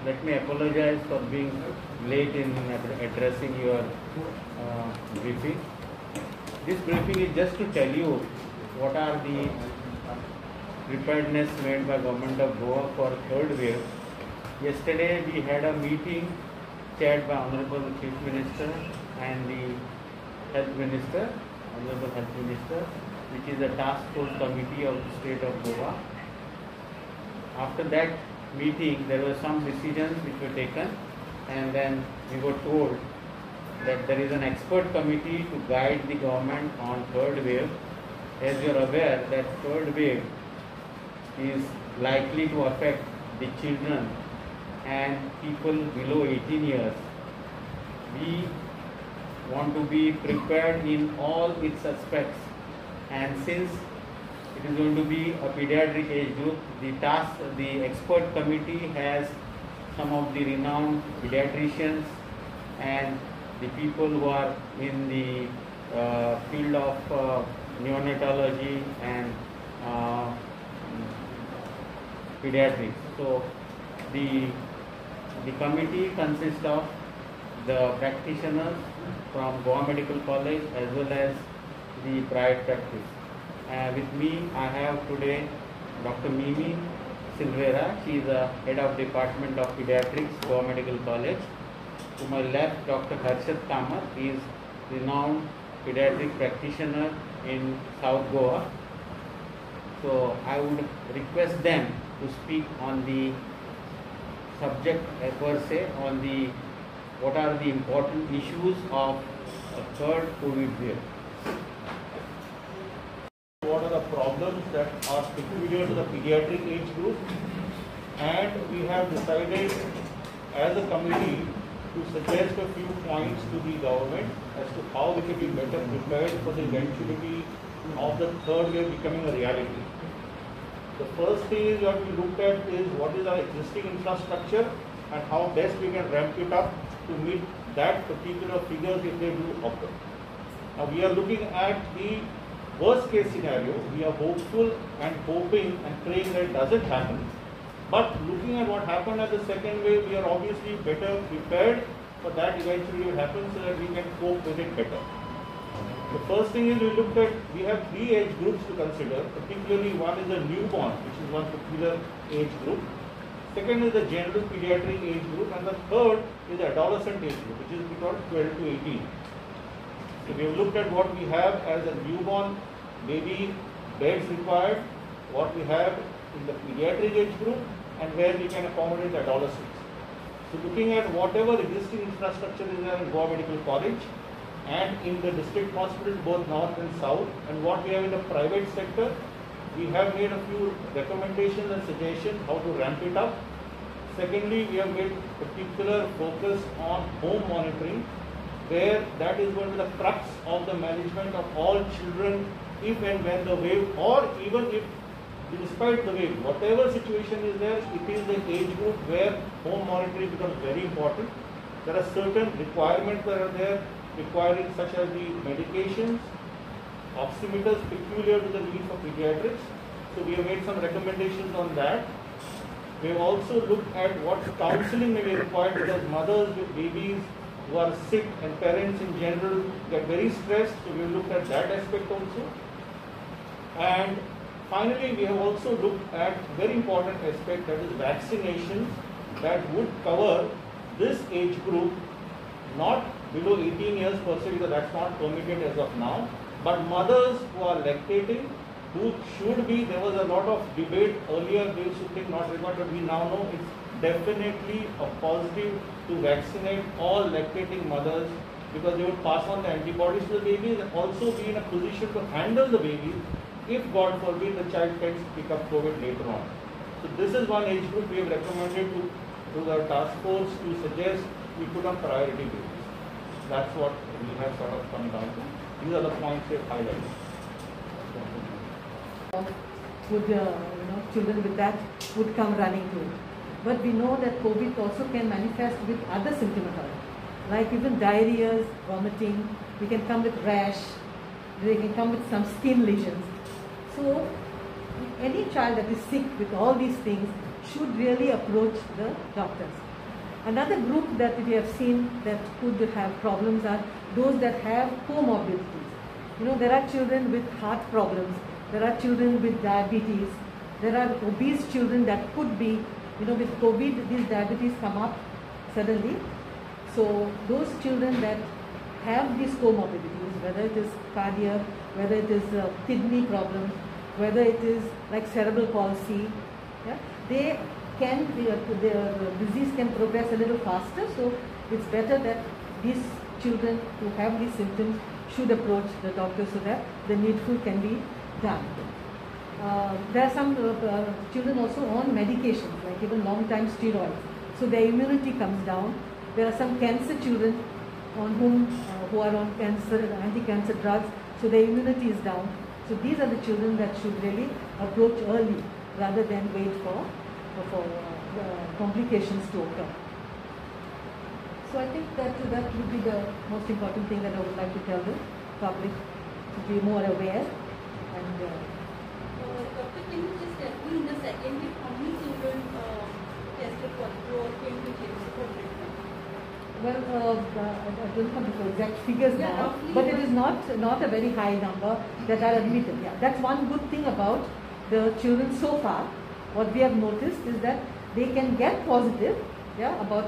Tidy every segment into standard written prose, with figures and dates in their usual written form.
let me apologize for being late in addressing your briefing. This briefing is just to tell you what are the preparedness made by Government of Goa for third wave. Yesterday we had a meeting chaired by Honorable Chief Minister and the Health Minister, Honorable Health Minister, which is a task force committee of the state of Goa. After that meeting, there were some decisions which were taken, and then we were told that there is an expert committee to guide the government on third wave. As you are aware, that third wave is likely to affect the children and people below 18 years. We want to be prepared in all its aspects, and since it is going to be a pediatric age group, the expert committee has some of the renowned pediatricians and the people who are in the field of neonatology and pediatrics. So the committee consists of the practitioners from Goa Medical College as well as the private practice. With me I have today Dr. Mimi Silvera. She is the head of Department of Pediatrics, Goa Medical College. To my left, Dr. Harshad Kamath. He is renowned pediatric practitioner in South Goa. So I would request them to speak on the subject per se, on the what are the important issues of a third COVID wave. What are the problems that are peculiar to the pediatric age group, and we have decided as a committee to suggest a few points to the government as to how we can be better prepared for the eventuality of the third wave becoming a reality. The first thing is what we looked at is what is our existing infrastructure and how best we can ramp it up to meet that particular figures if they do occur. Now we are looking at the worst case scenario. We are hopeful and hoping and praying that it doesn't happen. But looking at what happened at the second wave, we are obviously better prepared for that eventually will happen so that we can cope with it better. The first thing is we have three age groups to consider. Particularly one is the newborn, which is one particular age group. Second is the general pediatric age group, and the third is the adolescent age group, which is between 12 to 18. So we have looked at what we have as a newborn baby beds required, what we have in the pediatric age group, and where we can accommodate the adolescents. So looking at whatever existing infrastructure is there in Goa Medical College and in the district hospitals both north and south, and what we have in the private sector, we have made a few recommendations and suggestions how to ramp it up. Secondly, we have made particular focus on home monitoring, where that is going to be the crux of the management of all children if and when the wave, or even if despite the wave, whatever situation is there, it is the age group where home monitoring becomes very important. There are certain requirements that are there requiring such as the medications, oximeters peculiar to the need for pediatrics. So we have made some recommendations on that. We have also looked at what counseling may be required, because mothers with babies who are sick and parents in general get very stressed. So we have looked at that aspect also. And finally, we have also looked at very important aspect, that is vaccinations that would cover this age group, not below 18 years per se, because that's not permitted as of now, but mothers who are lactating, who should be, there was a lot of debate earlier, they should think not required, but we now know it's definitely a positive to vaccinate all lactating mothers, because they would pass on the antibodies to the babies and also be in a position to handle the babies if God forbid the child tends to pick up COVID later on. So this is one age group we have recommended to the task force to suggest we put on priority basis. That's what we have sort of come down to. These are the points we have highlighted. Children with that would come running to it. But we know that COVID also can manifest with other symptomatology, like even diarrhea, vomiting. We can come with rash. They can come with some skin lesions. So any child that is sick with all these things should really approach the doctors. Another group that we have seen that could have problems are those that have comorbidities. You know, there are children with heart problems, there are children with diabetes, there are obese children that could be, you know, with COVID, these diabetes come up suddenly. So those children that have these comorbidities, whether it is cardiac, whether it is kidney problems, whether it is like cerebral palsy, yeah, they can, their disease can progress a little faster. So it's better that these children who have these symptoms should approach the doctor so that the needful can be done. There are some children also on medications, like even long-time steroids. So their immunity comes down. There are some cancer children on whom who are on anti-cancer drugs, so their immunity is down. So these are the children that should really approach early rather than wait for complications to occur. So I think that would be the most important thing that I would like to tell the public, to be more aware. And Doctor, can you just tell me in the second week how many children tested positive or came to GMC for treatment? well, I don't have the exact figures Yeah, now, roughly, but it but- is not a very high number that are admitted. Yeah, that's one good thing about the children so far. What we have noticed is that they can get positive. Yeah, about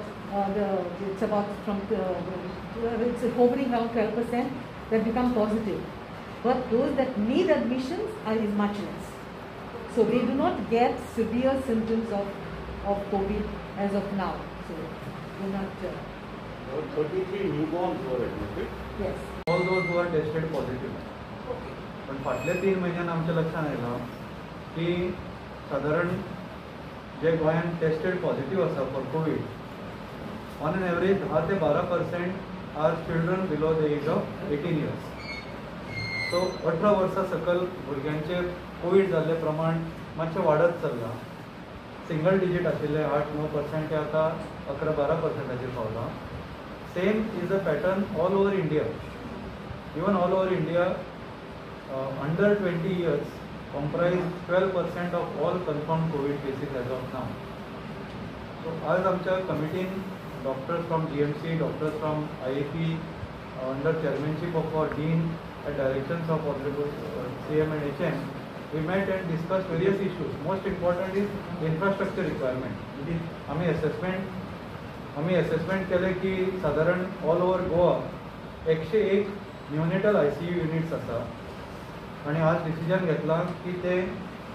it's about from it's hovering around 12% that become positive, but those that need admissions is much less. So they do not get severe symptoms of COVID as of now. So do not. 33 newborns were admitted. Yes. All those who are tested positive. Okay. पण फाटल्या 3 म्हयन्यान आमच्या लक्षात आयलां की सादारण जे गोंयान टेस्टेड पॉझिटिव्ह आसा for covid, on an average 10 ते 12% are children below the age of 18 years. So 18 वर्सां सकयल भुरग्यांचे कोवीड जाल्ले प्रमाण मातशें वाडत चल्लां. सिंगल डिजीट आशिल्ले 8-9% ते आतां 11-12% पावलां. Same is the pattern all over India. Even all over India, under 20 years comprise 12% of all confirmed COVID cases as of now. So आज आमच्या कमिटीन doctors from GMC, doctors from IAP, under chairmanship of our dean at directions of Honorable CM and HM, we met and discussed various issues. Most important is infrastructure requirement. आम्ही assessment केले की साधारण all over Goa 101 neonatal ICU units आसा आणि आज decision घेतला की ते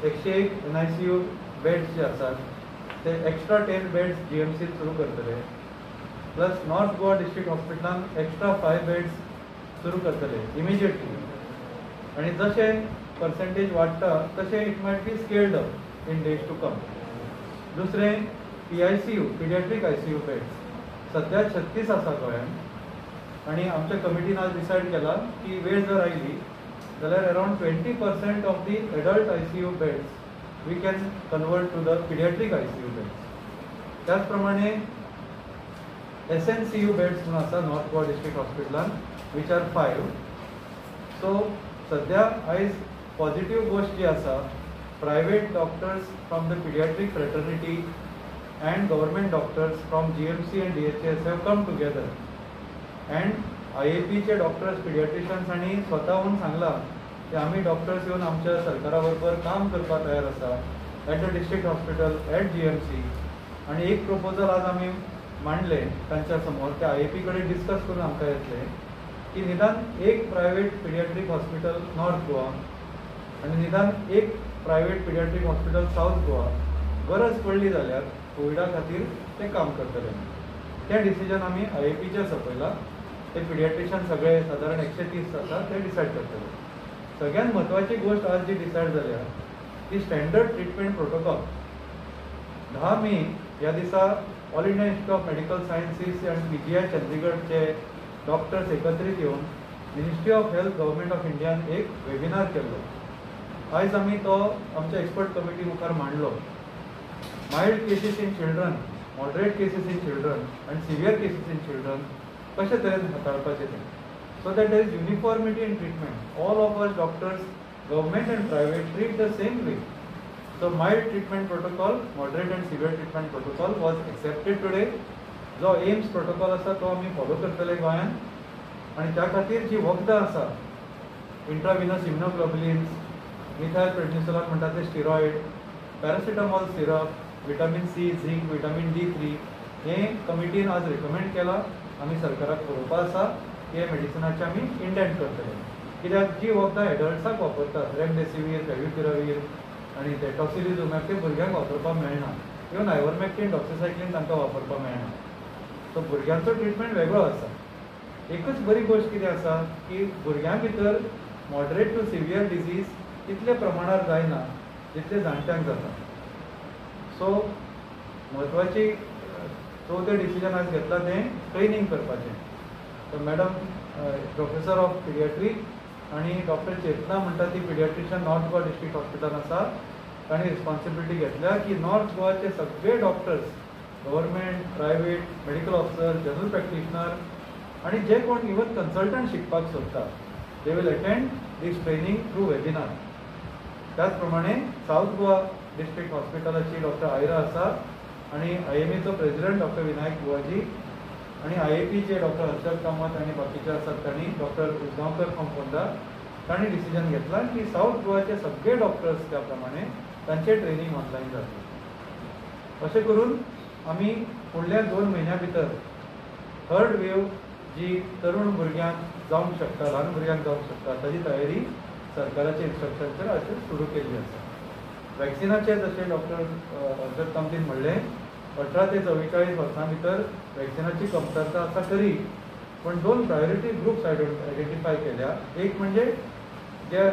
101 NICU बेड्स जे आसात ते एक्स्ट्रा 10 बेड्स GMC सुरू करतले, प्लस नॉर्थ गोवा डिस्ट्रिक्ट हॉस्पिटलान एक्स्ट्रा 5 बेड्स सुरू करतले इमिजिएटली. आणि जसे पर्सेंटेज वाडटा तशें it might be scaled up in days to come. दुसरें PICU पिडियाट्रीक ICU बेड्स सध्या 36 आसा गोंयांत. आणि आमच्या कमिटीन आज डिसायड केला की वेळ जर आयली जाल्यार around 20% of the adult ICU beds we can convert to the pediatric ICU beds. त्याच प्रमाणे SNCU बेड्स म्हणून आसा नॉर्थ गोवा डिस्ट्रिक्ट हॉस्पिटलान वीच आर 5. सो सध्या आयज पॉझिटिव्ह गोष्ट जी आसा, private doctors from the pediatric fraternity and government doctors from GMC and DHS have come together, and IAP चे डॉक्टर्स पिडियाट्रिशियन्स आणि स्वतःहून सांगला की आम्ही डॉक्टर्स येऊन आमच्या सरकाराबरोबर काम करपाक तयार आसा at the district hospital at GMC. आणि एक प्रपोजल आज आम्ही मांडले त्यांच्या समोर, त्या IAP कडे डिस्कस करून आमकां येतले की निदान एक प्रायवेट पिडियाट्रीक हॉस्पिटल नॉर्थ गोवा आणि निदान एक प्रायवेट पिडियाट्रीक हॉस्पिटल साऊथ गोवा गरज पडली जाल्यार कोविडा खातीर ते काम करतले. ते डिसिजन आमी IAPचे सकयला. ते पिडियाट्रिशियन सगळे साधारण 130 आसा ते डिसायड करतले. सगळ्यात म्हत्वाची गोष्ट आज जी डिसायड जाल्या ती स्टँडर्ड ट्रिटमेंट प्रोटोकॉल. 10 मे ह्या दिसा all India institute of medical sciences आणि PGI चंदीगडचे डॉक्टर्स एकत्रीत येवन ministry of health government of इंडियान एक वेबिनार केल्लो. आयज आमी तो आमच्या एक्सपर्ट कमिटी मुखार मांडलो. Mild cases in children, moderate cases in children and severe cases in children कशे तरेन हाताळपाचें तें, so that there is uniformity in treatment. All of us doctors, government and private, treat the same way. So mild treatment protocol, moderate and severe treatment protocol was accepted today, जो AIIMS protocol आसा तो आमी follow करतले गोंयांत आनी त्या खातीर जी वखदां आसा इंट्राविनस इम्युनोग्लोबुलिन्स, मिथायल प्रेडनिसोलॉन म्हणटा ते steroid, paracetamol syrup, vitamin C, zinc, vitamin D3 हे कमिटीन आज रिकमेंड केला. आमी सरकाराक बरोवपा आसा की हे मेडिसिनाचे आमी इंडेंट करतले. कित्याक जी वखदां एडल्ट्साक वापरतात, रेमडेसिवीर, फेविपिरावीर आनी ते टॉसिलिझुमॅब ते भुरग्यांक वापरपाक मेळना. इवन आयव्हरमॅक्टिन, डॉक्सिसायक्लीन तांकां वापरपाक मेळना. सो भुरग्यांचो ट्रिटमेंट वेगळो आसा. एकच बरी गोश्ट कितें आसा की भुरग्यां भितर मॉडरेट टू सिवियर डिजीज तितले प्रमाणार जायना जितले जाणट्यांक जाता. सो म्हत्वाची चवथें डिसिजन आज घेतला तें ट्रेनिंग करपाचें. तर मॅडम प्रोफेसर ऑफ पिडियाट्रीक आनी डॉक्टर चेतना म्हणटा ती pediatrician north Goa district hospital आसा, ताणें रिस्पॉन्सिबिलिटी घेतल्या की नॉर्थ गोवाचे सगळे doctors, government, private, medical officer, general practitioner आनी जे कोण इवन कन्सल्टंट शिकपाक सोदता they will attend this training through webinar. त्याच प्रमाणे साऊथ गोवा डिस्ट्रिक्ट हॉस्पिटलाची डॉक्टर आयरा आसा आनी IMEचो प्रेसिडेंट डॉक्टर विनायक बुवाजी आनी IAPचे डॉक्टर हर्षद कामत आनी बाकीचे आसात तांणी, डॉक्टर उजगांवकर फ्रॉम फोंडा, तांणी डिसिजन घेतला की साऊथ गोवाचे सगळे डॉक्टर्स त्या प्रमाणे तांचे ट्रेनिंग ऑनलायन जातलें. अशें करून आमी फुडल्या 2 म्हयन्या भितर थर्ड वेव जी तरुण भुरग्यांक जावंक शकता, ल्हान भुरग्यांक जावंक शकता, ताची तयारी सरकाराच्या इन्स्ट्रक्शनचेर अशें सुरू केल्ली आसा. वॅक्सिनाचे जशें डॉक्टर हर्षद कामतीन म्हणलें 18 ते 44 वर्सां भितर वॅक्सिनाची कमतरता आसा खरी, पण 2 प्रायोरिटी ग्रुप्स आयडेंटिफाय केल्या. एक म्हणजे जे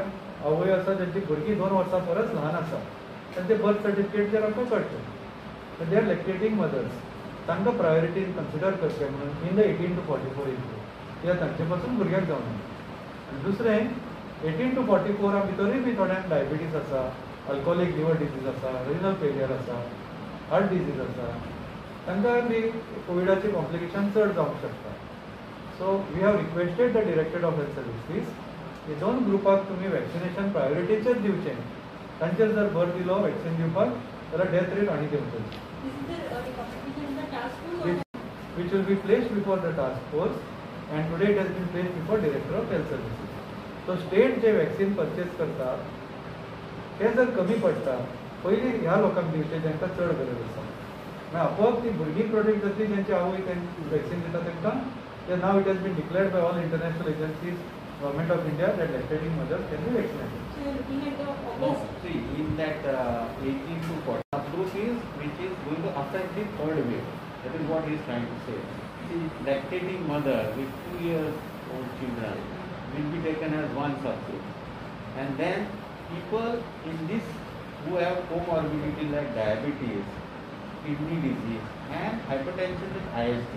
आवय आसा जांची भुरगीं 2 वर्सां परस ल्हान आसा तांचे बर्थ सर्टिफिकेटचेर आमकां कळचें. तर दे आर लॅक्टेटिंग मदर्स, तांकां प्रायोरिटीन कन्सिडर करचें म्हणून in the 18 to 44 age group, कित्याक तांचे पासून भुरग्यांक जावं नये. आनी दुसरें 18 to 44 भितरूय बी थोड्यांक डायबिटीज आसा, अल्कोहोलीक लिवर डिजीज आसा, रिनल फेलियर आसा, हार्ट डिजीज आसा, तांकां बी कोविडाचे कॉम्प्लिकेशन चड जावंक शकता. So we have requested the director of health services की 2 ग्रुपाक तुमी वॅक्सिनेशन प्रायोरिटीचेर दिवचें. तांचेर जर भर दिलो वॅक्सिन दिवपाक जाल्यार डेथ रेट आनी देंवतली. Which will be placed before the task force, and today it has been placed before Director of Health Services. So state J vaccine purchase करता ते जर कमी पडटा पयलीं ह्या लोकांक दिवचें जांकां चड गरज आसा. मागीर आपोआप ती भुरगीं प्रोटेक्ट जातली जांची आवय तांकां वॅक्सिन दिता तांकां. ते नाव it has been declared by all international agencies, government of India, that lactating mothers can be vaccinated. So you're looking at the No, August. see, in that 18 to 40 group is which is going to affect the third wave. That is what he is trying to say. See, lactating mother with 2-year-old children will be taken as one subgroup, and then people in this who have comorbidity like diabetes, kidney disease, and hypertension with IST,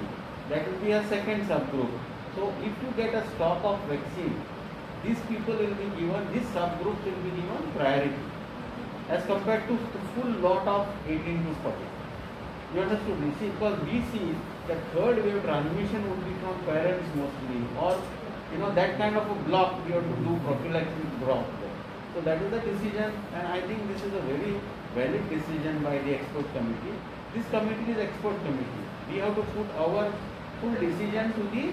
that will be a second subgroup. So, if you get a stock of vaccine, these people will be given, this subgroup will be given priority as compared to the full lot of 18 to 40. You understood? You see, because we see that third wave transmission would be from parents mostly, or that kind of a block we have to do prophylactic block there. So that is the decision, and I think this is a very valid decision by the expert committee. This committee is expert committee. We have to put our full decision to the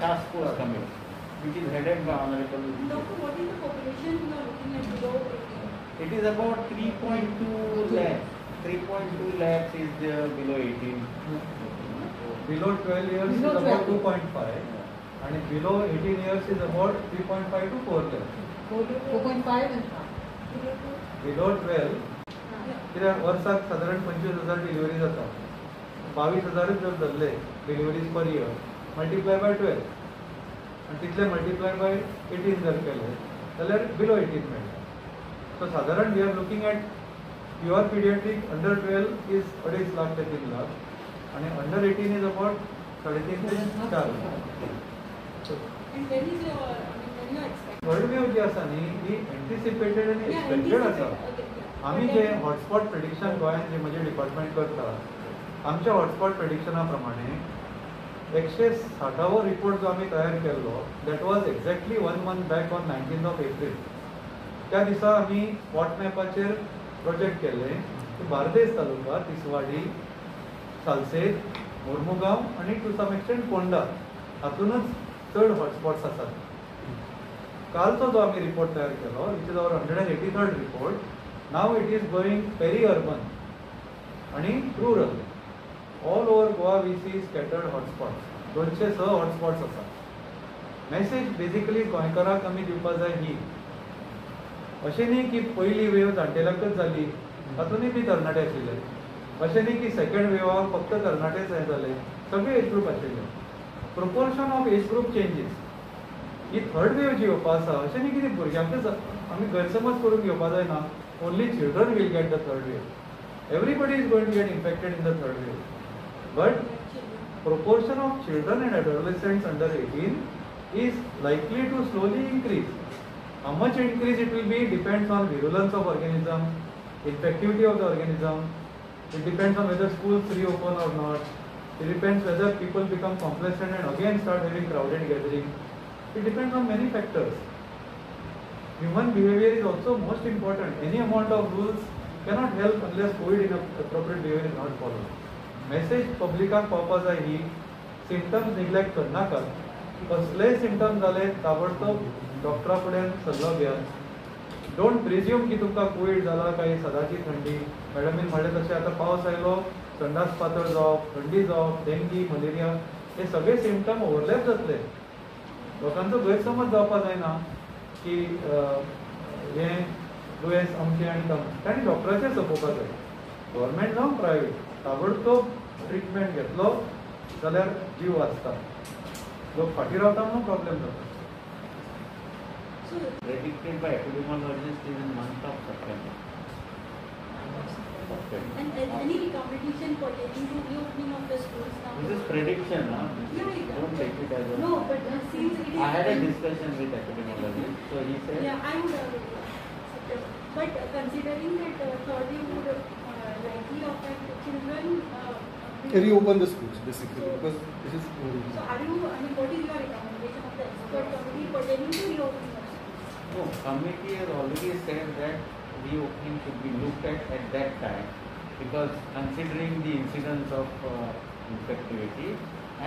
task force committee, which is headed by Honorable. Doctor, what is the population you are looking at below 18? It is about 3.2 lakhs. 3.2 lakhs is there below 18. Below 12 years Below is about 12. 2.5 and below 18 years is about 3.5 to 4 lakhs. 4.5 and 5. Below 12 कित्याक वर्साक सादारण 25,000 delivery जाता. 22,000 जर धरले deliveries per year multiply by 12 आनी तितले multiply by 18 जर केले जाल्यार बिलो 18 मेळटा. सो सादारण we are looking at pure pediatric under 12 is 2.5 lakh ते 3 लाख आणि अंडर 18 इज अबाउट 3.5 ते 4 lakh. And when is your, when you expect? Third wave जी आसा न्ही ही एंटिसिपेटेड आनी एक्सपेक्टेड आसा. आमी जे हॉटस्पॉट प्रेडिक्शन गोंयांत जे म्हजे डिपार्टमेंट करता आमच्या हॉटस्पॉट प्रेडिक्शना प्रमाणे 160वो रिपोर्ट जो आमी तयार केल्लो that was exactly 1 month back on 19th April. त्या दिसा आमी स्पॉट मॅपाचेर प्रोजेक्ट केल्ले की बार्देस तालुका, तिसवाडी, सालसेत, मोर्मुगांव आणि टू सम एक्सटेंट फोंडा हातूनच चड हॉटस्पॉट्स आसात. कालचो जो आमी रिपोर्ट तयार केलो, which is our 183rd report, now it is going peri urban आणि rural. All over Goa we see scattered hotspots. 206 hotspots आसा. मॅसेज बेजिकली गोंयकारांक आमी दिवपाक जाय ही, अशें न्ही की पयली वेव जाण्टेल्यांकच जाली, तातूंतय बी तरणाटे आशिल्ले. अशें न्ही की सेकंड वेवाक फक्त तरणाटेच हें जाले, सगळे एज ग्रूप आशिल्ले. Proportion of age group changes. ही थर्ड वेव जी येवपा आसा, अशें न्ही की भुरग्यांकच आमी गैरसमज करून घेवपा जायना only children will get the third wave. Everybody is going to get infected in the third wave. But proportion of children and adolescents under 18 is likely to slowly increase. How much increase it will be depends on virulence of organism, infectivity of the organism. It depends on whether schools reopen or not. It depends whether people become complacent and again start having crowded gathering. It depends on many factors. Human behavior is also most important. Any amount of rules cannot help unless COVID inappropriate behavior is not followed. Message पब्लिकाक पावपा जाय ही, symptoms neglect करनाकात. कसलेय symptoms जाले ताबडतोब डॉक्टरा फुड्यान सल्लो घेयात. Don't presume की तुमकां कोवीड जाला काय सदांची थंडी. मॅडमीन म्हणलें तशें आतां पावस आयलो, संडास पातळ जावप, थंडी जावप, डेंगी, मलेरिया हे सगळे सिम्टम ओवरलॅप जातले. लोकांचो गैरसमज जावपा जायना की हें दुयेंस अमकें आनी तमकें. तांणी डॉक्टराचेर सोंपोवपा जाय. गव्हर्मेंट जावं प्रायवेट, ताबडतोब ट्रिटमेंट घेतलो जाल्यार जीव वाचता. लोक फाटीं रावता म्हणून प्रॉब्लेम जाता. Predicted by epidemiologists in the month of September. And any recommendation pertaining to reopening of the schools now? This is prediction, huh? Yeah. Don't take it as a... No, but since it is... I had a discussion with epidemiologist, so he said... Yeah, I would but considering that third wave would likely affect children... reopen the schools, basically, because this is... So are you, I mean, what is your recommendation of the expert committee pertaining to reopening of schools? No, committee has already said that reopening should be looked at that time, because considering the incidence of infectivity,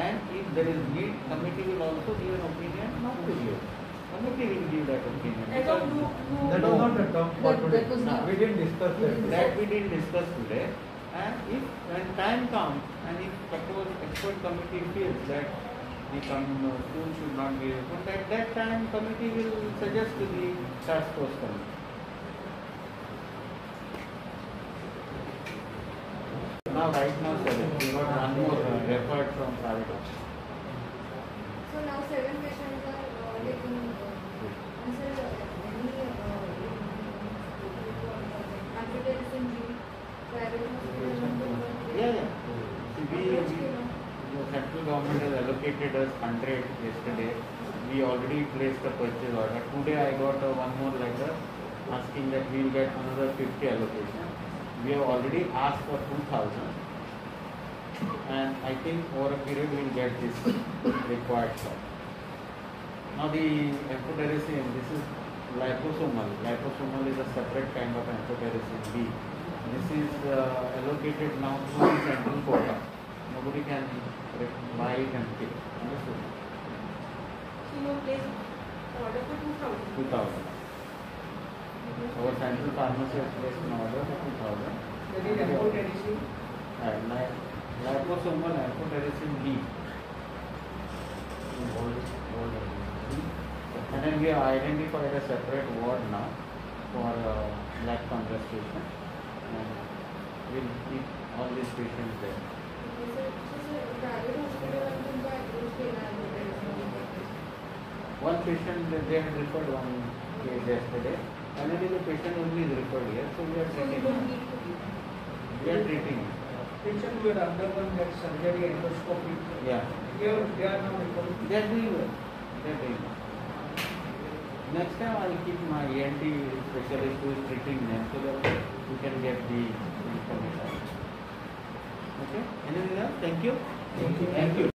and if there is need, committee will also give an opinion not to reopen. Committee will give that opinion. As of no. That was not a term for That today. was not. We didn't discuss that. That we didn't discuss today. And if when time comes, and if suppose expert committee feels that the school should not be opened, at that time committee will suggest to the task force committee. Now right now 7, we got one more referred from private hospital. So now 7 patients are taking answer any anti-terrorism private hospital. Yeah. See, the central government has allocated us 100 yesterday. We already placed a purchase order. Today I got one more letter asking that we will get another 50 allocation. We have already asked for 2,000, and I think over a period we will get this required stock. Now the amphotericin, this is liposomal. Liposomal is a separate kind of amphotericin B. This is allocated now through the central quota. Nobody can buy it and take it. Understood? So you placed order for 2,000. 2,000. Our central pharmacy has placed an order for 2,000. That is amphotericin. Liposomal amphotericin B. And then we have identified a separate ward now for black fungus patient, and we'll keep all these patients there. Private hospital and One patient they had referred one case yesterday. Finally the patient only is referred here, so we are So you treating don't him. need to be. We are treating him. Patient who had undergone that surgery endoscopy. Yeah. Here they are now recovering. They are doing well. They are doing well. Next time I will keep my ENT specialist who is treating them so that we can get the information. Okay? Anything else? Thank you. Thank you.